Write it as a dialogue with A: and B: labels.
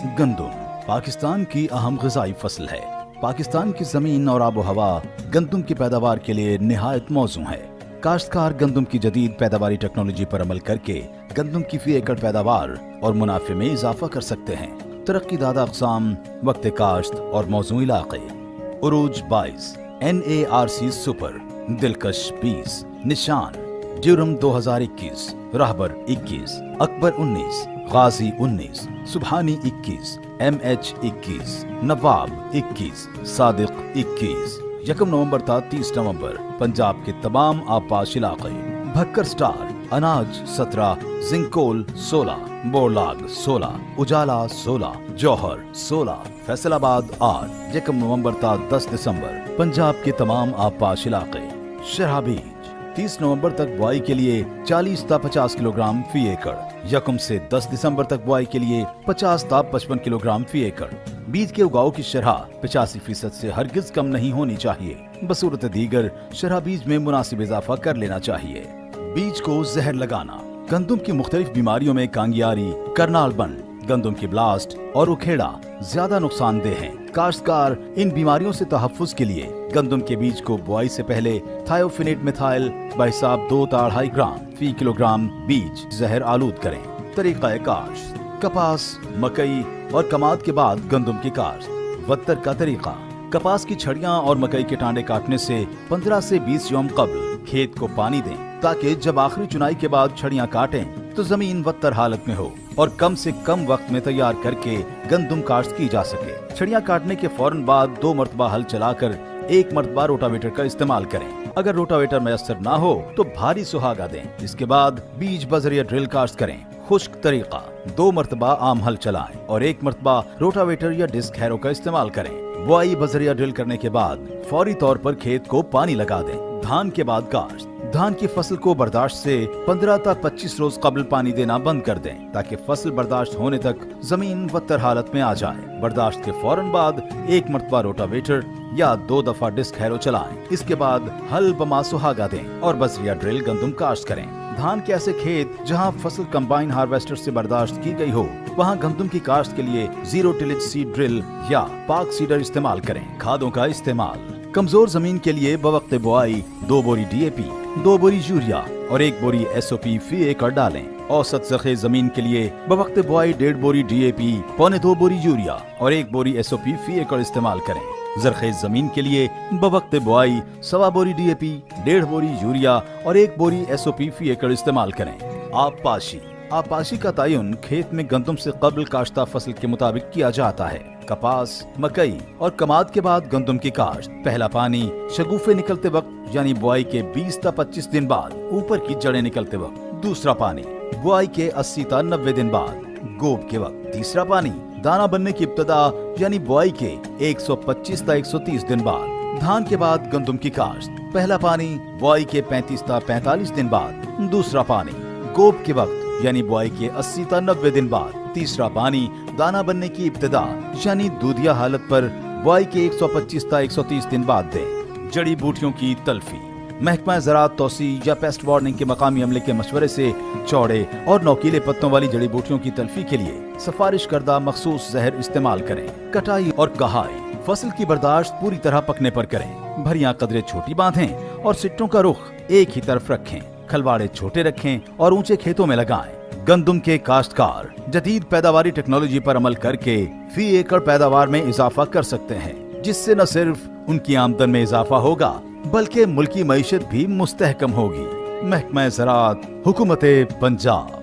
A: गंदम पाकिस्तान की अहम ग़िज़ाई फसल है। पाकिस्तान की ज़मीन और आबो हवा गंदम की पैदावार के लिए निहायत मौज़ू है। काश्तकार गंदम की जदीद पैदावारी टेक्नोलॉजी पर अमल करके गंदम की फी एकड़ पैदावार और मुनाफे में इजाफा कर सकते हैं। तरक्की दादा अक़साम, वक्त काश्त और मौजू इलाक़े। उरूज 22, NARC सुपर, दिलकश 20, निशान ड्यूरम 2021, रहबर 21, अकबर 19, गाजी 19, सुबहानी 21, MH 21, नवाब 21, सादिक 21। 1 नवंबर था 30 नवंबर पंजाब के तमाम आपाश इलाके। भक्कर स्टार अनाज 17, जिंकोल 16, बोरलाग 16, उजाला 16, जौहर 16, फैसलाबाद 8। 1 नवंबर था 10 दिसंबर पंजाब के तमाम आपाश इलाके। शरहा बीज 30 नवंबर तक बुआई के लिए 40 ता 50 किलोग्राम फी एकड़। 1 से 10 दिसंबर तक बुआई के लिए 50 ता 55 किलोग्राम फी एकड़। बीज के उगाव की शरह 85% से हरगिज कम नहीं होनी चाहिए। बसूरत दीगर शरह बीज में मुनासिब इजाफा कर लेना चाहिए। बीज को जहर लगाना। गंदम की मुख्तलिफ बीमारियों में कांगियारी, करनाल बन, गंदम की ब्लास्ट और उखेड़ा ज्यादा नुकसानदेह हैं। काश्तकार इन बीमारियों से तहफ़्फ़ुज़ के लिए गंदम के बीज को बुआई से पहले थायोफिनेट मिथाइल बहिसाब 2 ता 2.5 ग्राम फी किलोग्राम बीज जहर आलूद करें। तरीक़ा काश्त। कपास, मकई और कमाद के बाद गंदम की काश्त। वत्तर का तरीका। कपास की छड़ियां और मकई के टांडे काटने से 15 से 20 यौम कब्ल खेत को पानी दें, ताकि जब आखिरी चुनाई के बाद छड़ियां काटें तो जमीन वत्तर हालत में हो और कम से कम वक्त में तैयार करके गंदम काश्त की जा सके। छड़ियां काटने के फौरन बाद 2 मरतबा हल चलाकर 1 मरतबा रोटावेटर का इस्तेमाल करें। अगर रोटावेटर मैसर ना हो तो भारी सुहागा दें। इसके बाद बीज बजरिया ड्रिल काश्त करें। खुश्क तरीका। 2 मरतबा आम हल चलाएं और 1 मरतबा रोटावेटर या डिस्क हैरो का इस्तेमाल करें। बुआई बजरिया ड्रिल करने के बाद फौरी तौर पर खेत को पानी लगा दें। धान के बाद काश्त। धान की फसल को बर्दाश्त से 15 तक 25 रोज कबल पानी देना बंद कर दें, ताकि फसल बर्दाश्त होने तक जमीन वत्तर हालत में आ जाए। बर्दाश्त के फौरन बाद 1 मरतबा रोटावेटर या 2 दफा डिस्क हैरो चलाएं। इसके बाद हल बमा सुहागा दें और बजरिया ड्रिल गंदम काश्त करें। धान के ऐसे खेत जहां फसल कंबाइन हार्वेस्टर से बर्दाश्त की गई हो, वहां गंदम की काश्त के लिए 0 टिलेज सीड ड्रिल या पाक सीडर इस्तेमाल करें। खादों का इस्तेमाल। कमजोर जमीन के लिए बवक्त बुआई 2 बोरी DAP, 2 बोरी यूरिया और 1 बोरी SOP फी एकड़ डालें। औसत ज़ख़े जमीन के लिए बवक्त बुआई 1.5 बोरी DAP, 1.25 बोरी यूरिया और 1 बोरी SOP फी एकड़ इस्तेमाल करें। ज़रख़ेज़ जमीन के लिए बवक्त बुआई 1.25 बोरी DAP, 1.5 बोरी यूरिया और 1 बोरी SOP फी एकड़ इस्तेमाल करें। आपाशी। आपाशी का तयन खेत में गंदम से कबल काश्ता फसल के मुताबिक किया जाता है। कपास, मकई और कमाद के बाद गंदम की काश्त। पहला पानी शगुफे निकलते वक्त यानी बुआई के 20 ता 25 दिन बाद, ऊपर की जड़ें निकलते वक्त। दूसरा पानी बुआई के 80 ता 90 दिन बाद, गोब के वक्त। तीसरा पानी दाना बनने की इब्तदा यानी बुआई के 125 ता 130 दिन बाद। धान के बाद गंदम की काश्त। पहला पानी बुआई के 35 ता 45 दिन बाद। दूसरा पानी गोब के वक्त यानी बुआई के 80 ता 90 दिन बाद। तीसरा पानी दाना बनने की इब्तिदा यानी दूधिया हालत पर बुआई के 125 ता 130 दिन बाद दें। जड़ी बूटियों की तल्फी। महकमा ज़राअत तौसी या पेस्ट वार्निंग के मकामी अमले के मशवरे से चौड़े और नोकीले पत्तों वाली जड़ी बूटियों की तल्फी के लिए सिफारिश करदा मखसूस जहर इस्तेमाल करें। कटाई और कहाई। फसल की बर्दाश्त पूरी तरह पकने पर करें। भरियां कदरें छोटी बांधें और सिट्टों का रुख एक ही तरफ रखें। खलवाड़े छोटे रखें और ऊंचे खेतों में लगाएं। गंदम के काश्तकार जदीद पैदावारी टेक्नोलॉजी पर अमल करके फी एकड़ पैदावार में इजाफा कर सकते हैं, जिससे न सिर्फ उनकी आमदन में इजाफा होगा बल्कि मुल्की मईशत भी मुस्तहकम होगी। महकमा ज़राअत, हुकूमत पंजाब।